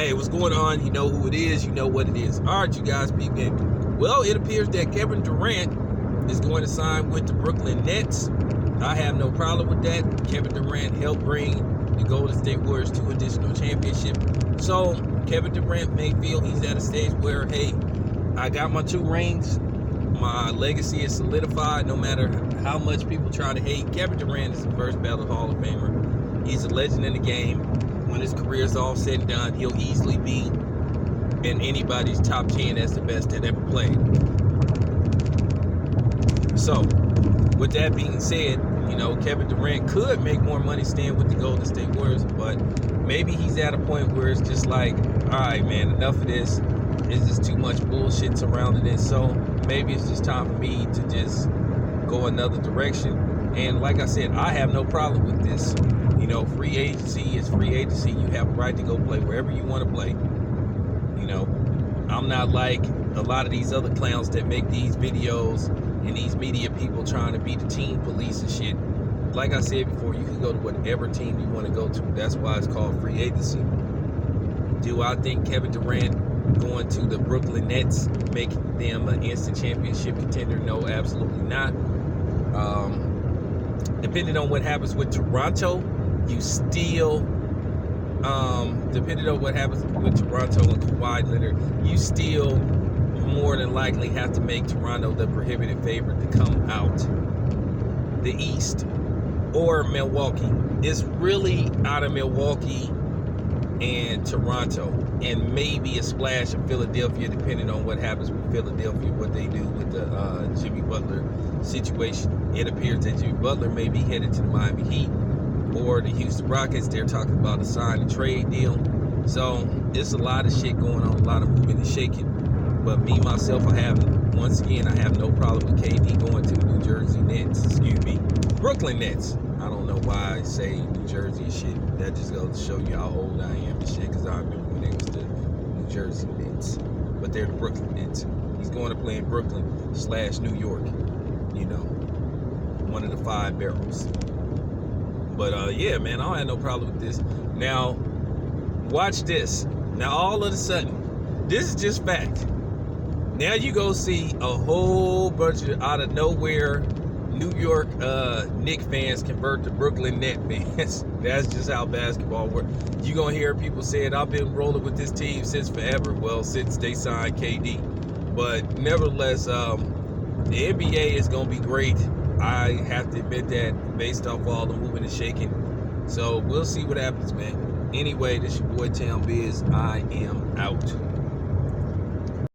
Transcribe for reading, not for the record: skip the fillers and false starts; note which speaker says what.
Speaker 1: Hey, what's going on? You know who it is. You know what it is. All right, you guys, peep game. Well, it appears that Kevin Durant is going to sign with the Brooklyn Nets. I have no problem with that. Kevin Durant helped bring the Golden State Warriors 2 additional championships. So Kevin Durant may feel he's at a stage where, hey, I got my 2 rings. My legacy is solidified. No matter how much people try to hate, Kevin Durant is the first ballot Hall of Famer. He's a legend in the game. When his career is all said and done, he'll easily be in anybody's top 10 as the best that ever played. So, with that being said, you know, Kevin Durant could make more money staying with the Golden State Warriors, but maybe he's at a point where it's just like, all right, man, enough of this. It's just too much bullshit surrounding it. So maybe it's just time for me to just go another direction. And like I said, I have no problem with this. You know, free agency is free agency. You have a right to go play wherever you want to play. You know, I'm not like a lot of these other clowns that make these videos and these media people trying to be the team police and shit. Like I said before, you can go to whatever team you want to go to. That's why it's called free agency. Do I think Kevin Durant going to the Brooklyn Nets make them an instant championship contender? No, absolutely not. Depending on what happens with Toronto, you still, depending on what happens with Toronto and Kawhi Leonard, you still more than likely have to make Toronto the prohibited favorite to come out the East, or Milwaukee. It's really out of Milwaukee and Toronto, and maybe a splash of Philadelphia, depending on what happens with Philadelphia, what they do with the Jimmy Butler situation. It appears that Jimmy Butler may be headed to the Miami Heat or the Houston Rockets. They're talking about a sign and trade deal. So it's a lot of shit going on, a lot of moving and shaking. But me, myself, I have no problem with KD going to the New Jersey Nets. Brooklyn Nets. I don't know why I say New Jersey and shit. That just goes to show you how old I am and shit, because I remember when they was the New Jersey Nets. But they're the Brooklyn Nets. He's going to play in Brooklyn/New York. You know, one of the 5 barrels. But yeah, man, I don't have no problem with this. Now, watch this. Now, all of a sudden, this is just fact. Now you go see a whole bunch of out of nowhere New York Knicks fans convert to Brooklyn Net fans. That's just how basketball works. You're going to hear people saying, I've been rolling with this team since forever. Well, since they signed KD. But nevertheless, the NBA is going to be great. I have to admit that based off all the moving and shaking. So we'll see what happens, man. Anyway, this your boy Town Biz. I am out.